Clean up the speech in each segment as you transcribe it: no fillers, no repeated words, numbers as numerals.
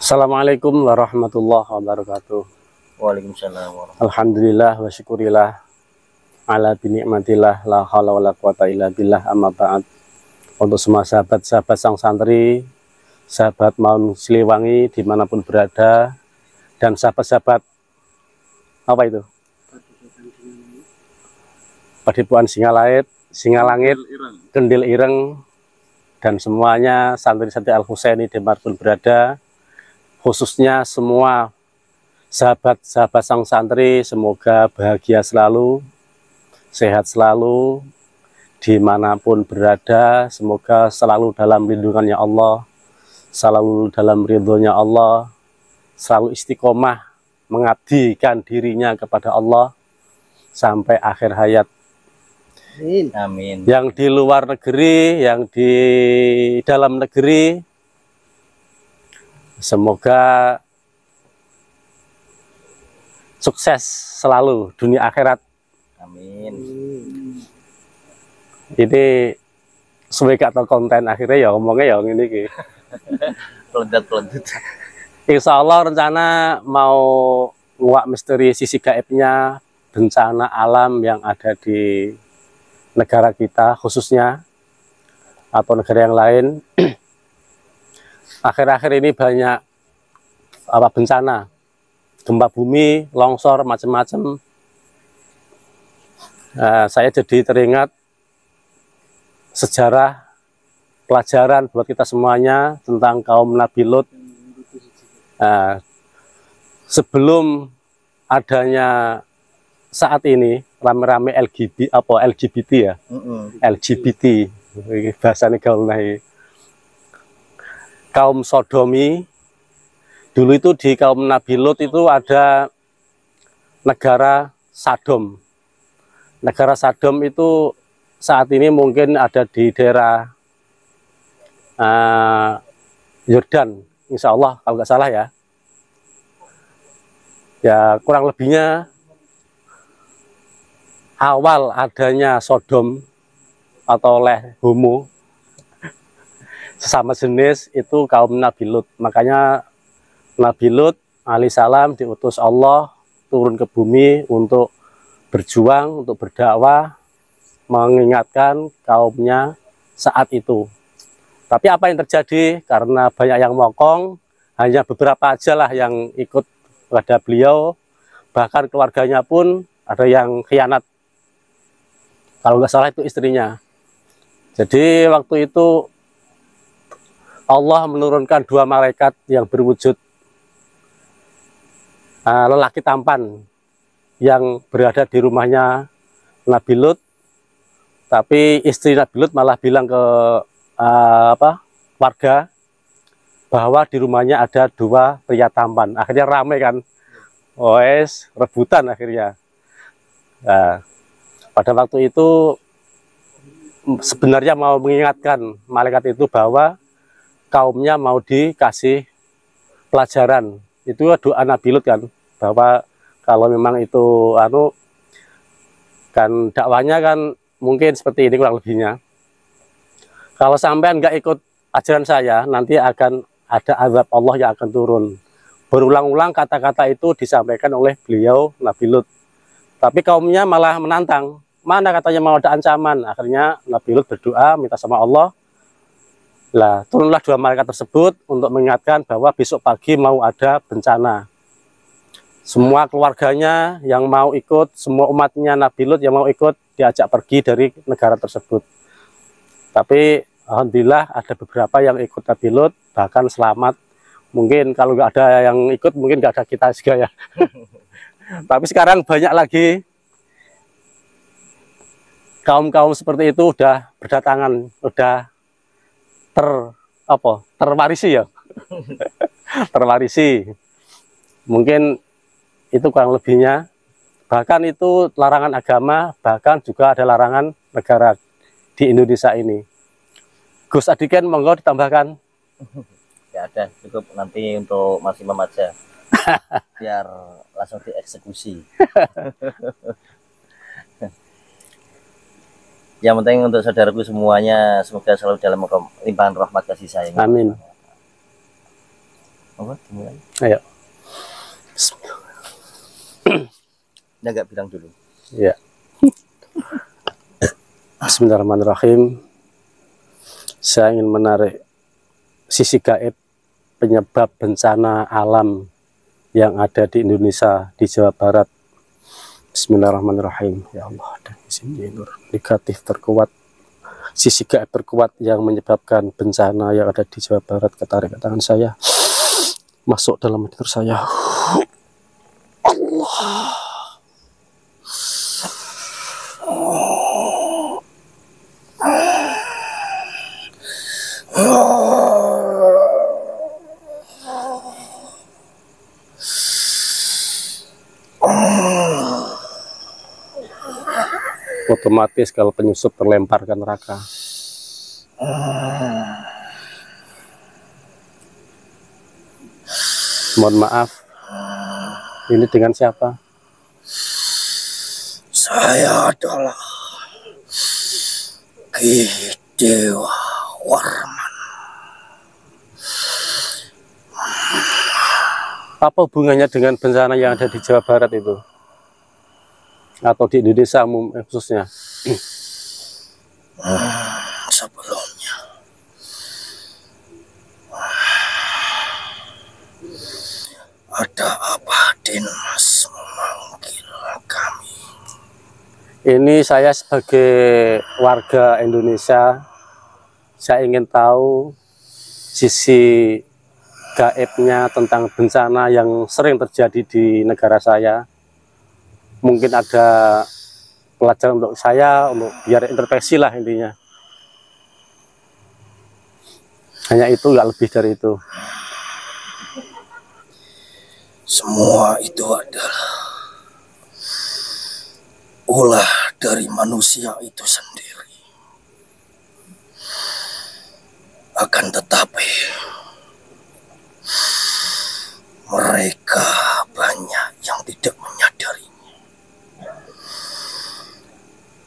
Assalamualaikum warahmatullahi wabarakatuh. Waalaikumsalam warahmatullahi Alhamdulillah wa syukurillah ala binikmatillah la haula wala quwata illa billah amma ba'd. Untuk semua sahabat-sahabat sang santri, sahabat Maun Siliwangi dimanapun berada, dan sahabat-sahabat apa itu? Padepokan Singalangit, Kendil Ireng, dan semuanya santri-santri Al-Husaini dimanapun berada, khususnya semua sahabat-sahabat sang santri, semoga bahagia selalu, sehat selalu, dimanapun berada, semoga selalu dalam lindungannya Allah, selalu dalam ridhonya Allah, selalu istiqomah mengabdikan dirinya kepada Allah sampai akhir hayat. Amin. Yang di luar negeri, yang di dalam negeri, semoga sukses selalu dunia akhirat. Amin. Ini sebagai atau konten akhirnya ya ngomongnya ya ini ki. Pelendat. Insya Allah rencana mau nguak misteri sisi gaibnya bencana alam yang ada di negara kita khususnya atau negara yang lain. Akhir-akhir ini banyak bencana, gempa bumi, longsor, macam-macam. Saya jadi teringat sejarah pelajaran buat kita semuanya tentang kaum Nabi Lut. Sebelum adanya saat ini rame-rame LGBT ya, LGBT bahasanya gaul nahi. Kaum Sodomi dulu itu di kaum Nabi Lut itu ada negara Sadom. Negara Sadom itu saat ini mungkin ada di daerah Yordan, insya Allah kalau nggak salah ya. Ya kurang lebihnya awal adanya Sodom atau homo sesama jenis itu kaum Nabi Lut. Makanya Nabi Lut alaihissalam diutus Allah turun ke bumi untuk berjuang, untuk berdakwah, mengingatkan kaumnya saat itu. Tapi apa yang terjadi? Karena banyak yang mokong, hanya beberapa aja lah yang ikut pada beliau, bahkan keluarganya pun ada yang khianat. Kalau nggak salah itu istrinya. Jadi waktu itu Allah menurunkan dua malaikat yang berwujud lelaki tampan yang berada di rumahnya Nabi Lut. Tapi istri Nabi Lut malah bilang ke warga bahwa di rumahnya ada dua pria tampan. Akhirnya ramai kan, rebutan akhirnya. Pada waktu itu sebenarnya mau mengingatkan malaikat itu bahwa kaumnya mau dikasih pelajaran. Itu doa Nabi Lut kan, bahwa kalau memang itu kan dakwanya kan mungkin seperti ini kurang lebihnya. Kalau sampean nggak ikut ajaran saya, nanti akan ada azab Allah yang akan turun. Berulang-ulang kata-kata itu disampaikan oleh beliau Nabi Lut. Tapi kaumnya malah menantang. Mana katanya mau ada ancaman? Akhirnya Nabi Lut berdoa, minta sama Allah. Lah, turunlah dua malaikat tersebut untuk mengingatkan bahwa besok pagi mau ada bencana. Semua keluarganya yang mau ikut, semua umatnya Nabi Lut yang mau ikut, diajak pergi dari negara tersebut. Tapi alhamdulillah ada beberapa yang ikut Nabi Lut, bahkan selamat. Mungkin kalau nggak ada yang ikut, mungkin nggak ada kita juga ya. Tapi sekarang banyak lagi kaum-kaum seperti itu udah berdatangan, udah terwarisi ya. Terwarisi. Mungkin itu kurang lebihnya. Bahkan itu larangan agama, bahkan juga ada larangan negara di Indonesia ini. Gus Adiken, monggo ditambahkan. Ya ada, cukup nanti untuk Mas Imam aja. Biar langsung dieksekusi. Yang penting untuk saudaraku semuanya, semoga selalu dalam limpahan rahmat kasih sayang. Amin. Apa? Dimulai. Ayo. Anda nggak bilang dulu. Ya. Bismillahirrahmanirrahim. Saya ingin menarik sisi gaib penyebab bencana alam yang ada di Indonesia, di Jawa Barat. Bismillahirrahmanirrahim. Ya Allah, dan sini nur negatif terkuat, sisi gaib terkuat yang menyebabkan bencana yang ada di Jawa Barat. Ketarik ke tangan saya, masuk dalam tidur saya. Allah. Otomatis kalau penyusup terlempar ke neraka. Mohon maaf, ini dengan siapa? Saya adalah Ki Dewa Warman. Apa hubungannya dengan bencana yang ada di Jawa Barat itu? Atau di Indonesia khususnya? Sebelumnya ada apa Dimas memanggil kami? Ini saya sebagai warga Indonesia, saya ingin tahu sisi gaibnya tentang bencana yang sering terjadi di negara saya. Mungkin ada pelajaran untuk saya, untuk biar introspeksi lah intinya. Hanya itu, nggak lebih dari itu. Semua itu adalah ulah dari manusia itu sendiri. Akan tetapi mereka banyak yang tidak menyadarinya.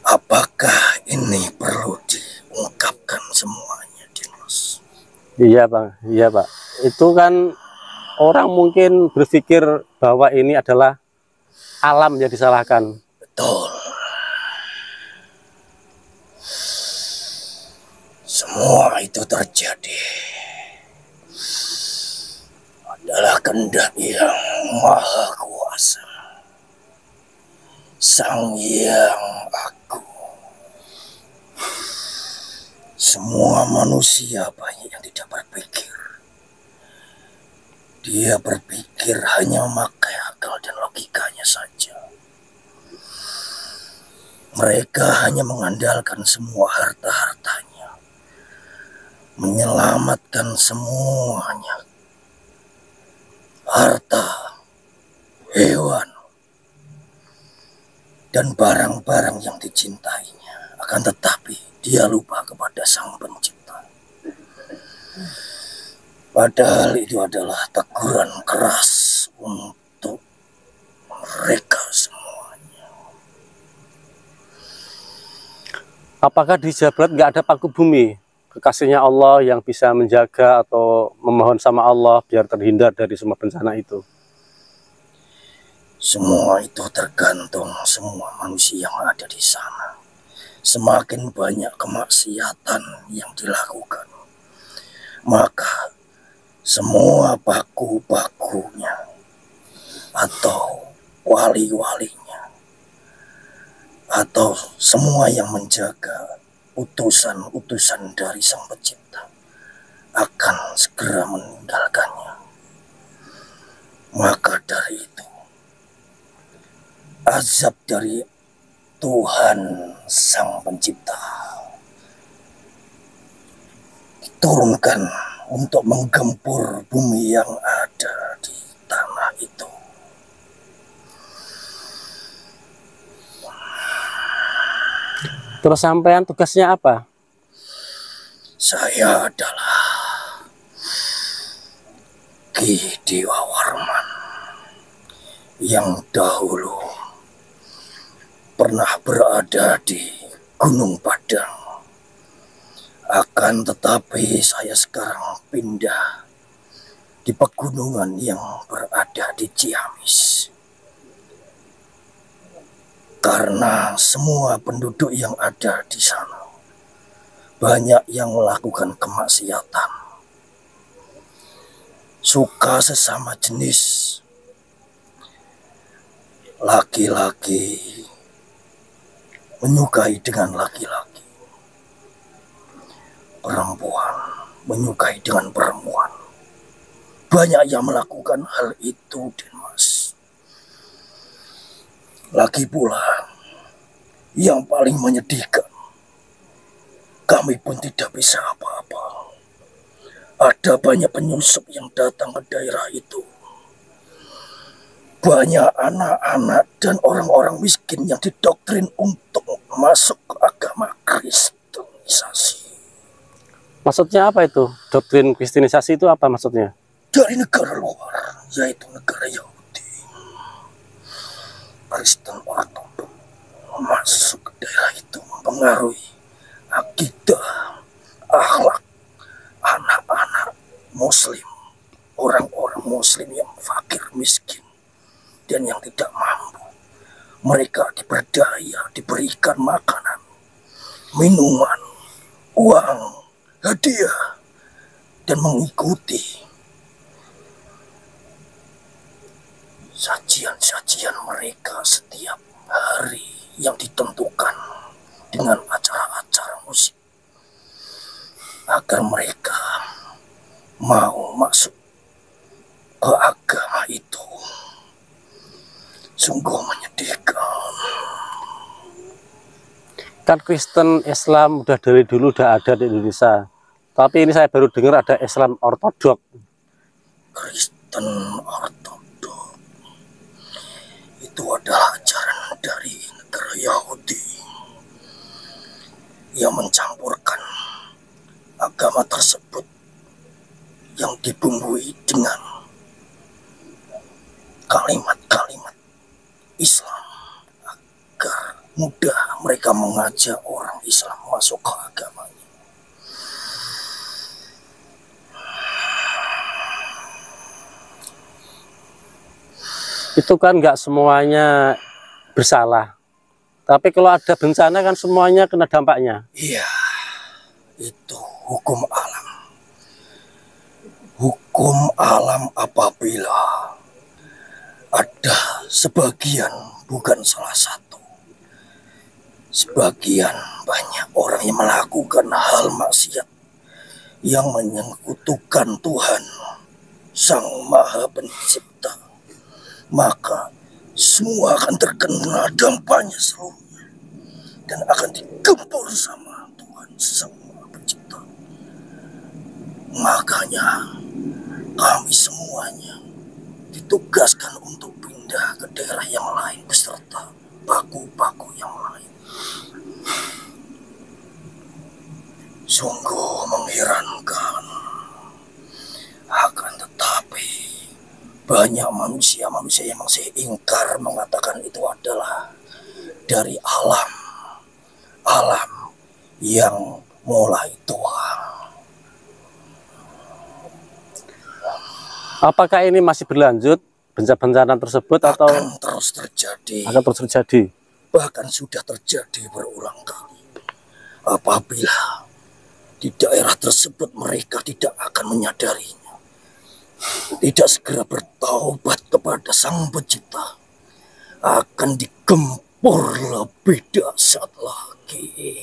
Apakah ini perlu diungkapkan semuanya, Dimas? Iya Bang, iya Pak. Itu kan orang mungkin berpikir bahwa ini adalah alam yang disalahkan. Betul. Semua itu terjadi adalah kehendak yang maha kuasa, Sang Hyang Agung. Semua manusia banyak yang tidak berpikir. Dia berpikir hanya memakai akal dan logikanya saja. Mereka hanya mengandalkan semua harta-hartanya, menyelamatkan semuanya, harta, hewan, dan barang-barang yang dicintainya. Akan tetapi dia lupa kepada Sang Pencipta. Padahal itu adalah teguran keras untuk mereka semuanya. Apakah di Jawa Barat nggak ada paku bumi, kekasihnya Allah yang bisa menjaga atau memohon sama Allah biar terhindar dari semua bencana itu? Semua itu tergantung semua manusia yang ada di sana. Semakin banyak kemaksiatan yang dilakukan, maka semua baku-bakunya atau wali-walinya atau semua yang menjaga utusan-utusan dari Sang Pencipta akan segera meninggalkannya. Maka dari itu, azab dari Tuhan Sang Pencipta diturunkan untuk menggempur bumi yang ada di tanah itu. Terus sampean tugasnya apa? Saya adalah Ki Dewa Warman yang dahulu pernah berada di Gunung Padang. Akan tetapi saya sekarang pindah di pegunungan yang berada di Ciamis. Karena semua penduduk yang ada di sana banyak yang melakukan kemaksiatan, suka sesama jenis, laki-laki menyukai dengan laki-laki, perempuan menyukai dengan perempuan. Banyak yang melakukan hal itu, Dimas. Lagi pula, yang paling menyedihkan, kami pun tidak bisa apa-apa. Ada banyak penyusup yang datang ke daerah itu. Banyak anak-anak dan orang-orang miskin yang didoktrin untuk masuk ke agama Kristenisasi. Maksudnya apa itu? Doktrin Kristenisasi itu apa maksudnya? Dari negara luar, yaitu negara Yahudi. Kristen Ortodok masuk ke daerah itu mempengaruhi akidah, akhlak anak-anak Muslim, orang-orang Muslim yang fakir miskin dan yang tidak mampu. Mereka diberdaya, diberikan makanan, minuman, uang, hadiah, dan mengikuti sajian-sajian mereka setiap hari yang ditentukan dengan acara-acara musik, agar mereka mau masuk ke agama itu. Sungguh menyedihkan. Kan Kristen Islam udah dari dulu udah ada di Indonesia. Tapi ini saya baru dengar ada Islam Ortodok. Kristen Ortodok itu adalah ajaran dari negara Yahudi yang mencampurkan agama tersebut yang dibumbui dengan kalimat-kalimat Islam agar mudah mereka mengajak orang Islam masuk ke agamanya. Itu kan nggak semuanya bersalah. Tapi kalau ada bencana kan semuanya kena dampaknya. Iya, itu hukum alam. Hukum alam apabila ada sebagian, bukan salah satu, sebagian banyak orang yang melakukan hal maksiat yang menyekutukan Tuhan Sang Maha Pencipta, maka semua akan terkena dampaknya seluruhnya dan akan digempur sama Tuhan Sang Maha Pencipta. Makanya kami semuanya ditugaskan untuk pindah ke daerah yang lain beserta paku-paku yang lain. Sungguh mengherankan. Akan tetapi banyak manusia-manusia yang masih ingkar mengatakan itu adalah dari alam yang mulai tua. Apakah ini masih berlanjut bencana tersebut atau Akan terus terjadi. akan terus terjadi? Bahkan sudah terjadi berulang kali. Apabila di daerah tersebut mereka tidak akan menyadarinya, tidak segera bertaubat kepada Sang Pencipta, akan digempur lebih dahsyat lagi.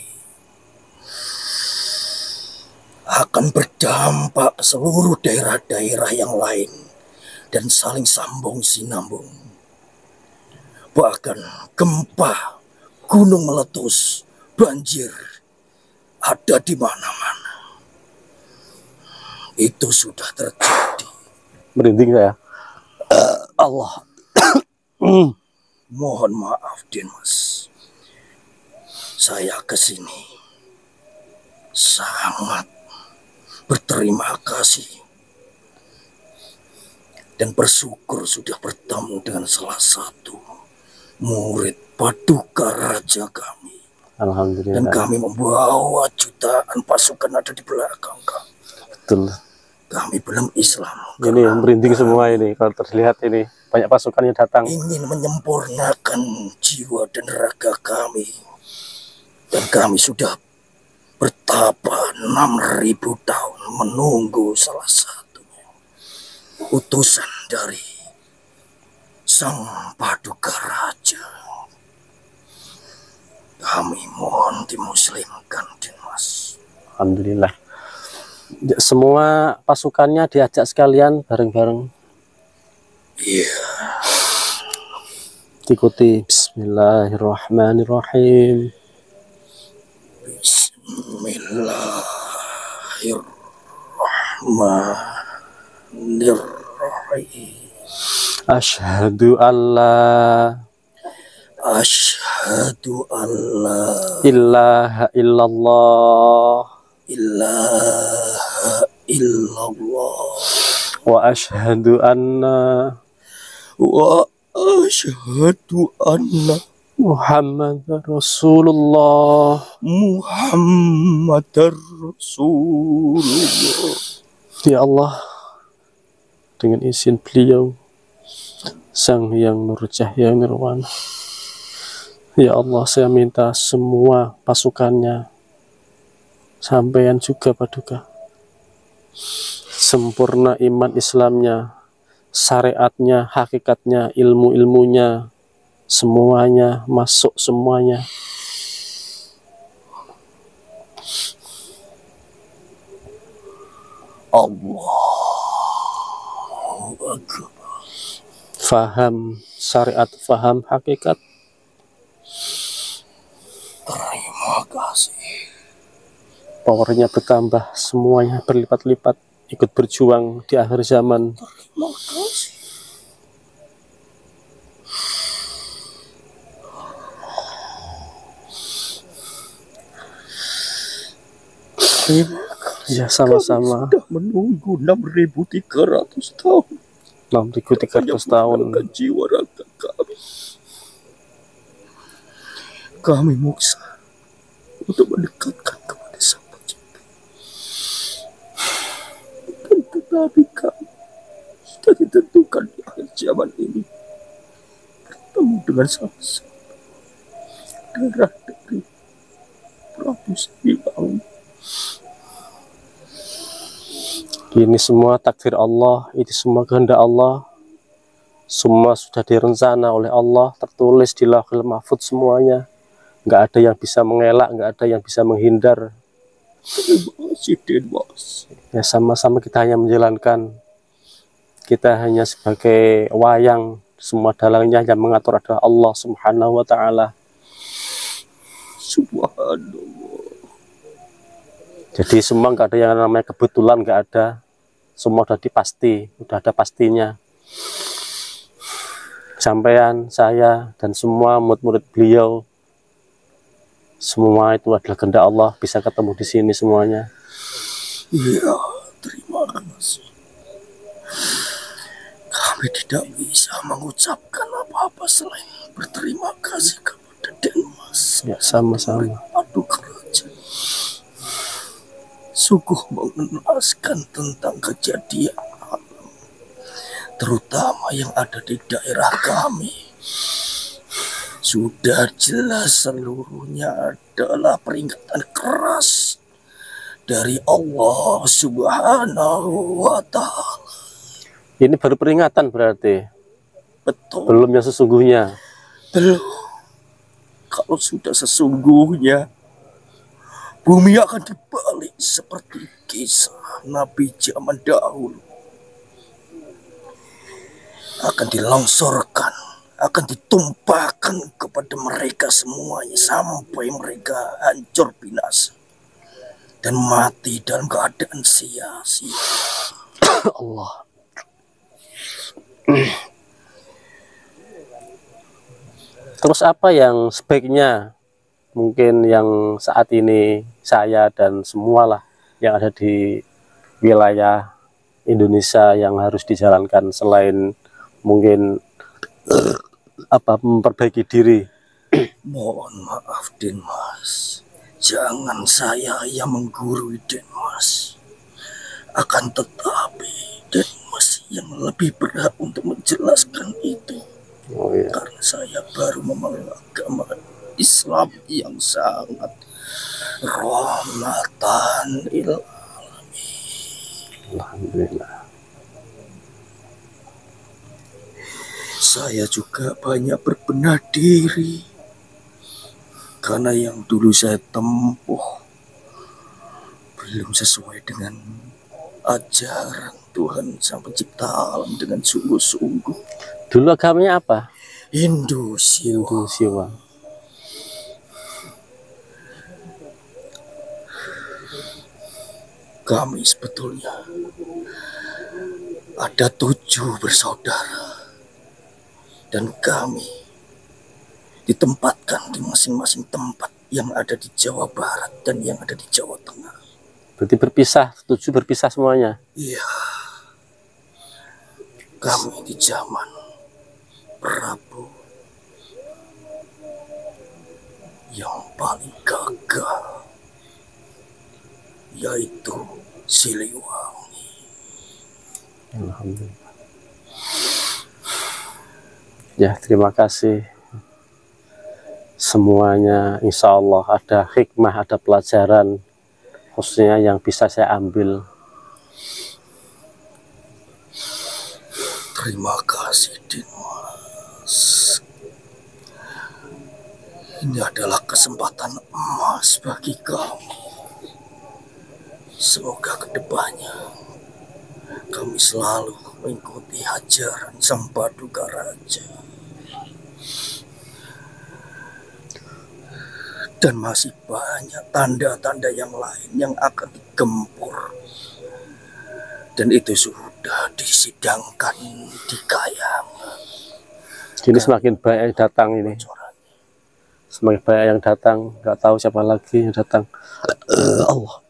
Akan berdampak ke seluruh daerah-daerah yang lain dan saling sambung sinambung. Bahkan gempa, gunung meletus, banjir ada di mana-mana. Itu sudah terjadi. Merinding saya. Allah. Mohon maaf, Dimas. Saya kesini sangat berterima kasih dan bersyukur sudah bertemu dengan salah satu murid Paduka Raja kami. Alhamdulillah. Dan kami membawa jutaan pasukan ada di belakang kami. Betul. Kami belum Islam. Ini merinding semua ini kalau terlihat ini banyak pasukan yang datang. Ingin menyempurnakan jiwa dan raga kami. Dan kami sudah bertapa 6.000 tahun menunggu salah satu utusan dari Sang Paduka Raja. Kami mohon dimuslimkan, Dimas. Alhamdulillah. Semua pasukannya diajak sekalian bareng-bareng. Iya. Ikuti. Bismillahirrahmanirrahim. Bismillahirrahmanirrahim. Asyhadu alla ilaha illallah ilaha illallah wa asyhadu anna Muhammadar Rasulullah. Ya Allah, dengan izin beliau Sang Hyang Nur Cahya Nirwana, ya Allah, saya minta semua pasukannya, sampeyan juga Paduka, sempurna iman Islamnya, syariatnya, hakikatnya, ilmu-ilmunya, semuanya masuk semuanya. Allahu Akbar. Faham syariat, faham hakikat. Terima kasih. Powernya bertambah, semuanya berlipat-lipat, ikut berjuang di akhir zaman. Terima kasih. Terima kasih. Ya, sama-sama. Sudah menunggu 6.300 tahun. 6.300 tahun. Jiwa raga kami. Kami muksa untuk mendekatkan kepada Sang Pencipta. Dan tetapi kami sudah ditentukan di akhir zaman ini bertemu dengan sama-sama darah dari Prabu Siliwangi. Ini semua takdir Allah, ini semua kehendak Allah. Semua sudah direncana oleh Allah, tertulis di Lauhul Mahfudz semuanya. Nggak ada yang bisa mengelak, nggak ada yang bisa menghindar. Terima kasih, Dimas. Ya, sama-sama kita hanya menjalankan. Kita hanya sebagai wayang, semua dalangnya yang mengatur adalah Allah Subhanahu wa Ta'ala. Subhanallah. Jadi semua nggak ada yang namanya kebetulan, nggak ada. Semua udah dipasti, udah ada pastinya. Sampean, saya, dan semua murid-murid beliau, semua itu adalah kehendak Allah, bisa ketemu di sini semuanya. Ya, terima kasih. Kami tidak bisa mengucapkan apa-apa selain berterima kasih kepada Dimas. Ya, sama-sama. Paduka Raja. Sungguh mengenaskan tentang kejadian alam, terutama yang ada di daerah kami. Sudah jelas seluruhnya adalah peringatan keras dari Allah Subhanahu wa Ta'ala. Ini baru peringatan berarti? Betul. Belum yang sesungguhnya? Belum. Kalau sudah sesungguhnya, bumi akan dibalik seperti kisah Nabi zaman dahulu. Akan dilongsorkan, akan ditumpahkan kepada mereka semuanya sampai mereka hancur binasa dan mati dalam keadaan sia-sia. Allah. Terus apa yang sebaiknya mungkin yang saat ini saya dan semualah yang ada di wilayah Indonesia yang harus dijalankan selain mungkin memperbaiki diri? Mohon maaf, Dimas. Jangan saya yang menggurui, Dimas. Akan tetapi Denmas yang lebih berhak untuk menjelaskan itu. Oh iya. Karena saya baru memeluk agama Islam yang sangat rahmatan lil Alhamdulillah. Saya juga banyak berbenah diri karena yang dulu saya tempuh belum sesuai dengan ajaran Tuhan Sang Pencipta alam dengan sungguh-sungguh. Dulu agamanya apa? Hindu Hindu Siwa. Kami sebetulnya ada 7 bersaudara dan kami ditempatkan di masing-masing tempat yang ada di Jawa Barat dan yang ada di Jawa Tengah. Berarti berpisah, 7 berpisah semuanya. Iya, kami di zaman Prabu yang paling gagah, yaitu Siliwangi. Alhamdulillah. Ya, terima kasih semuanya. Insya Allah ada hikmah, ada pelajaran khususnya yang bisa saya ambil. Terima kasih Denmas. Ini adalah kesempatan emas bagi kami. Semoga kedepannya kami selalu mengikuti ajaran Sang Paduka Raja. Dan masih banyak tanda-tanda yang lain yang akan digempur. Dan itu sudah disidangkan di Kayangan. Jadi semakin banyak yang datang ini. Semakin banyak yang datang, nggak tahu siapa lagi yang datang. Allah.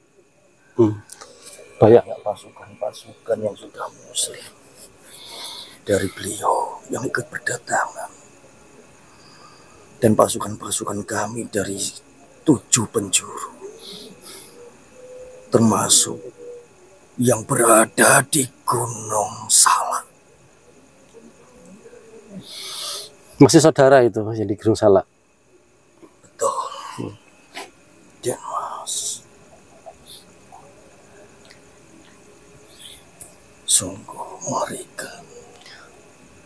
Banyak Pasukan-pasukan yang sudah muslim dari beliau yang ikut berdatangan. Dan pasukan-pasukan kami dari 7 penjuru. Termasuk yang berada di Gunung Salak. masih saudara itu yang di Gunung Salak. Betul. Denmas. Sungguh mengerikan.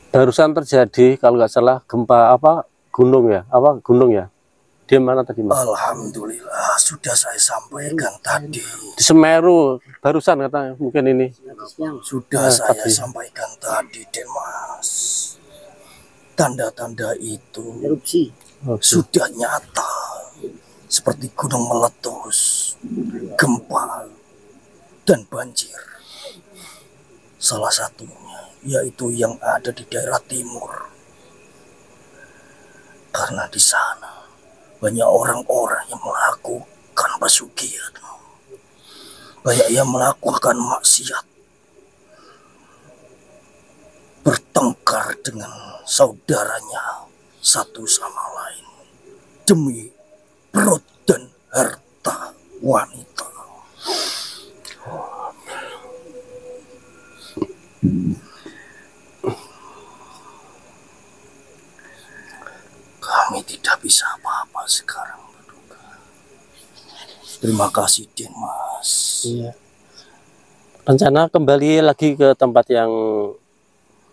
Barusan terjadi kalau nggak salah gempa apa gunung ya, di mana tadi Mas? Alhamdulillah sudah saya sampaikan tadi. Di Semeru barusan kata mungkin ini. Sudah saya tadi. sampaikan tadi Denmas. Tanda-tanda itu Erupsi. sudah nyata. Seperti gunung meletus, gempa, dan banjir. Salah satunya yaitu yang ada di daerah timur. Karena di sana banyak orang-orang yang melakukan pesugihan. Banyak yang melakukan maksiat. Bertengkar dengan saudaranya satu sama lain. Demi perut dan harta wanita. Kami tidak bisa apa-apa sekarang, Paduka. Terima kasih, Denmas. Iya. Rencana kembali lagi ke tempat yang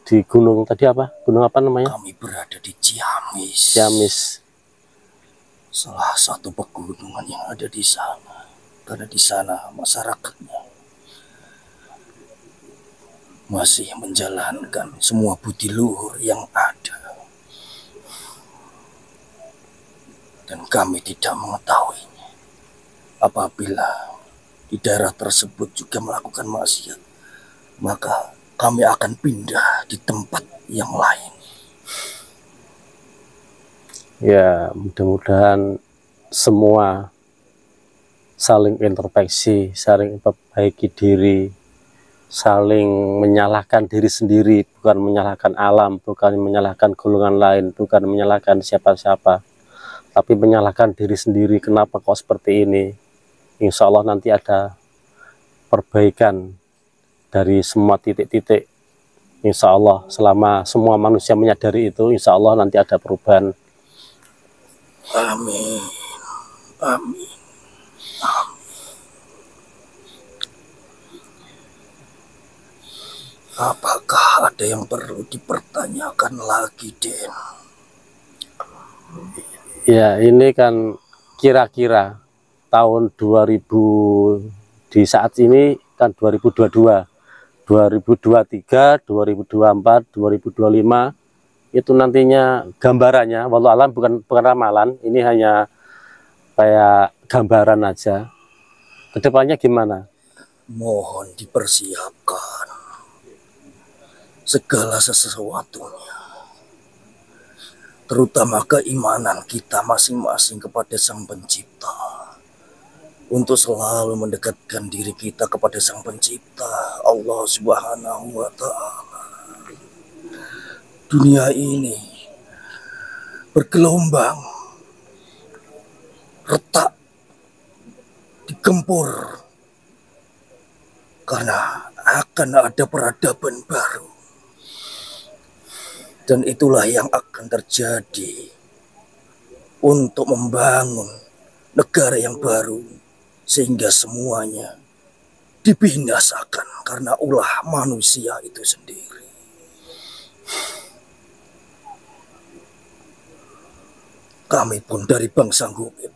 di gunung tadi apa? Gunung apa namanya? Kami berada di Ciamis. Ciamis. Salah satu pegunungan yang ada di sana. Karena di sana masyarakatnya masih menjalankan semua budi luhur yang ada. Dan kami tidak mengetahuinya. Apabila di daerah tersebut juga melakukan maksiat, maka kami akan pindah di tempat yang lain. Ya, mudah-mudahan semua saling introspeksi, saling memperbaiki diri, saling menyalahkan diri sendiri, bukan menyalahkan alam, bukan menyalahkan golongan lain, bukan menyalahkan siapa-siapa, tapi menyalahkan diri sendiri. Kenapa kok seperti ini? Insya Allah nanti ada perbaikan dari semua titik-titik. Insya Allah selama semua manusia menyadari itu, insya Allah nanti ada perubahan. Amin. Amin. Apakah ada yang perlu dipertanyakan lagi, Den? Ya, ini kan kira-kira tahun 2000, di saat ini kan 2022, 2023, 2024, 2025 itu nantinya gambarannya, walau alam bukan ramalan, ini hanya kayak gambaran aja. Kedepannya gimana? Mohon dipersiapkan segala sesuatunya, terutama keimanan kita masing-masing kepada Sang Pencipta, untuk selalu mendekatkan diri kita kepada Sang Pencipta, Allah Subhanahu wa Ta'ala. Dunia ini bergelombang, retak, digempur, karena akan ada peradaban baru. Dan itulah yang akan terjadi untuk membangun negara yang baru, sehingga semuanya dibinasakan karena ulah manusia itu sendiri. Kami pun dari bangsa Gobib,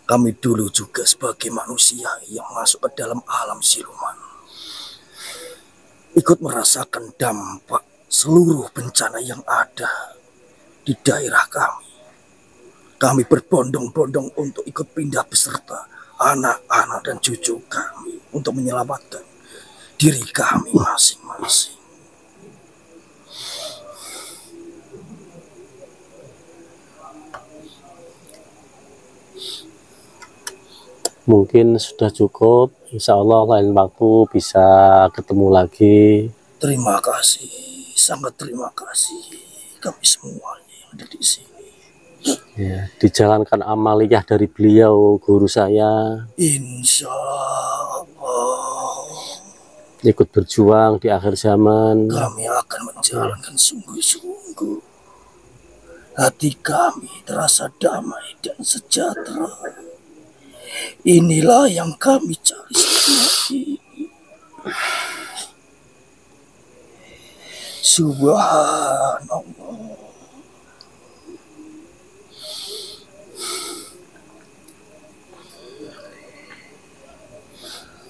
kami dulu juga sebagai manusia yang masuk ke dalam alam siluman, ikut merasakan dampak seluruh bencana yang ada di daerah kami. Kami berbondong-bondong untuk ikut pindah beserta anak-anak dan cucu kami untuk menyelamatkan diri kami masing-masing. Mungkin sudah cukup, insya Allah lain waktu bisa ketemu lagi. Terima kasih, sangat terima kasih kami semuanya yang ada di sini. Ya, dijalankan amaliyah dari beliau, guru saya. Insya Allah Ikut berjuang di akhir zaman. kami akan menjalankan sungguh-sungguh. Hati kami terasa damai dan sejahtera. Inilah yang kami cari selama ini. Subhanallah.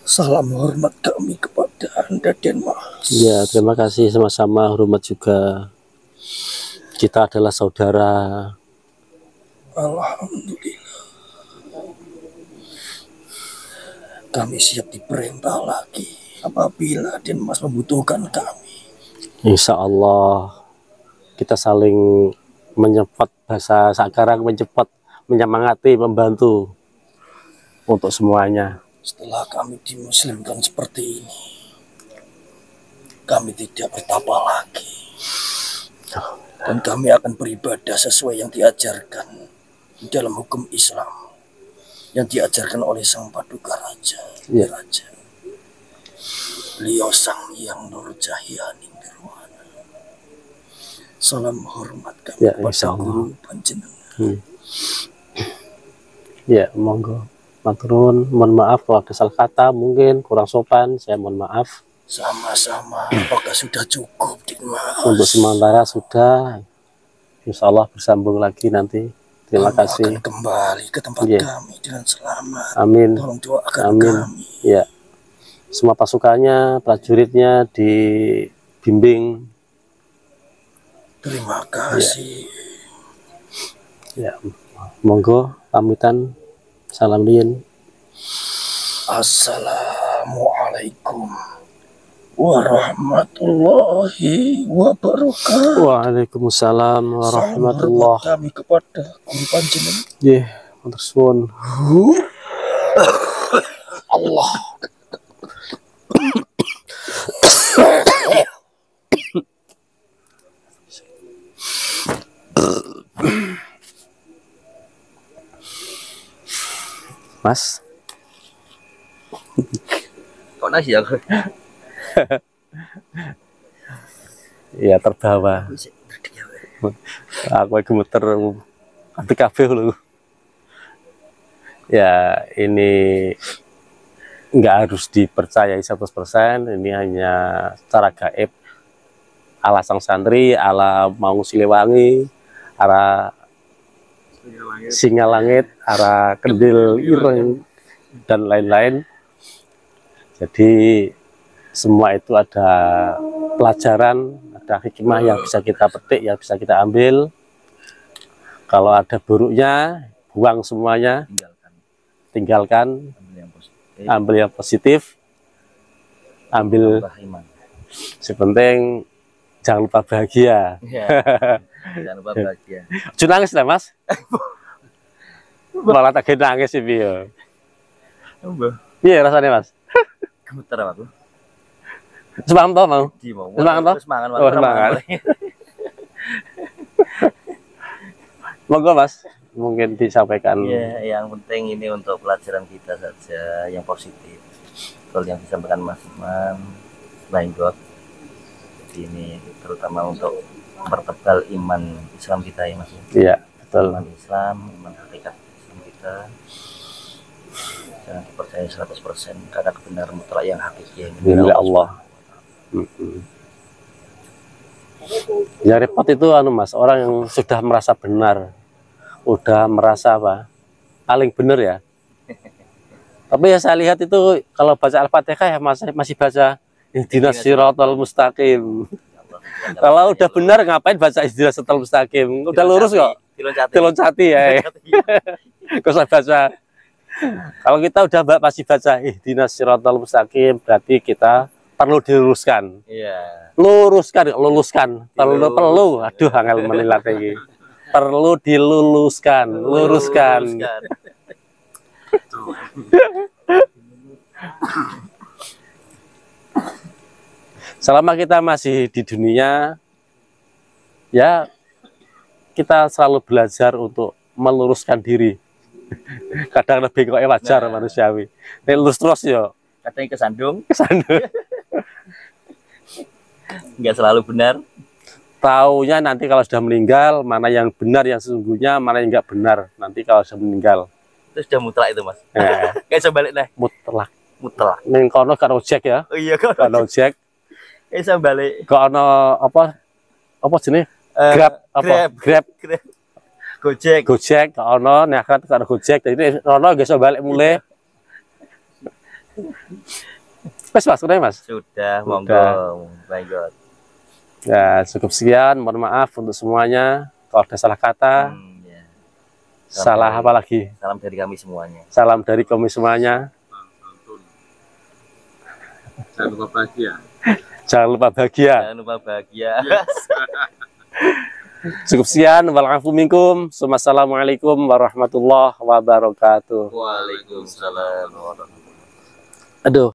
Salam hormat kami kepada Anda, Den Mas. Ya, terima kasih, sama-sama, hormat juga. Kita adalah saudara. Alhamdulillah. Kami siap diperintah lagi apabila Den Mas membutuhkan kami. Insya Allah kita saling menyepat, bahasa sekarang mencepat, menyemangati, membantu untuk semuanya. Setelah kami dimuslimkan seperti ini, kami tidak bertapa lagi. Dan kami akan beribadah sesuai yang diajarkan di dalam hukum Islam, yang diajarkan oleh Sang Paduka Raja, Ya. Raja. Beliau Sang Hyang Nur Cahyani Nirwana. Salam hormat kami Ya, kepada insya Allah. guru panjenengan. Ya, monggo. Maturun, mohon maaf kalau ada salah kata, mungkin kurang sopan, saya mohon maaf. Sama-sama, apakah sudah cukup, Den Mas? Untuk sementara sudah, insya Allah bersambung lagi nanti. Terima Kami kasih. akan kembali ke tempat Ya. kami dengan selamat. Amin. Tolong doakan Amin. kami. Ya, semua pasukannya, prajuritnya dibimbing. Terima kasih. Ya, monggo pamitan. Salam lien. Assalamualaikum warahmatullahi wabarakatuh. Waalaikumsalam warahmatullah. Salam hormat kami kepada guru panjenengan. Nggih, matur suwun. Allah. Mas. nangis ya aku. Ya terbawa. Aku gemeter kabeh kabeh lho. Ya ini nggak harus dipercayai 100%, ini hanya secara gaib ala sang santri, ala mau Siliwangi, ala singa langit, ala kendil ireng dan lain-lain. Jadi semua itu ada pelajaran, ada hikmah yang bisa kita petik, yang bisa kita ambil. Kalau ada buruknya, buang semuanya, tinggalkan, ambil yang positif, ambil sepenting jangan lupa bahagia. Ya, jangan lupa bahagia. Jangan nangis lah mas. Malah tak nangis sih biar. Iya rasanya mas. Gemeter apa tuh? Semangat toh mau? Semangat toh? Semangat. Oh, semangat. Monggo mas, mungkin disampaikan. Ya, yang penting ini untuk pelajaran kita saja yang positif. Kalau yang disampaikan Mas Iman, God. Jadi ini terutama untuk mempertebal iman Islam kita ya Mas. Iya, betul. Iman Islam, iman hakikat Islam kita. Jangan dipercaya 100% karena kebenaran mutlak yang hakiki milik Allah. Ya repot itu mas, orang yang sudah merasa benar, udah merasa apa paling benar ya. Tapi ya saya lihat itu kalau baca Al-Fatihah ya masih baca ihdinas siratal mustaqim. Kalau udah benar ngapain baca ihdinas siratal mustaqim? Udah lurus kok. Diloncati ya. Gak usah baca. Kalau kita udah masih baca ihdinas siratal mustaqim, berarti kita perlu diluruskan. Iya. Luluskan. Perlu. Aduh, angel menilat lagi. Perlu diluluskan, luruskan. Selama kita masih di dunia, ya kita selalu belajar untuk meluruskan diri. Kadang lebih kok wajar manusiawi. Ini lurus terus ya. Kadang kesandung. Kesandung. Nggak selalu benar. Taunya nanti kalau sudah meninggal, mana yang benar yang sesungguhnya, mana yang nggak benar. Nanti kalau sudah meninggal. Itu sudah mutlak itu mas. Ya. Kayak coba balik deh. Mutlak. Neng kono karo ojek ya. Oh iya kan. Kono ojek. Kayak coba balik. Kono apa jenis? Grab apa? Grab. Gojek kono nek akhirat karo Gojek. Jadi kono nggak bisa balik mulai. Mas, sudah mas? Sudah, monggo. God. Ya, cukup sekian. Mohon maaf untuk semuanya. Kalau ada salah kata, Ya. salah apa lagi? Salam dari kami semuanya. Salam dari kami semuanya. Jangan lupa bahagia. Jangan lupa bahagia. Jangan lupa bahagia. Cukup sekian. Walafu minkum. Assalamualaikum warahmatullahi wabarakatuh. Waalaikumsalam warahmatullahi wabarakatuh. Aduh.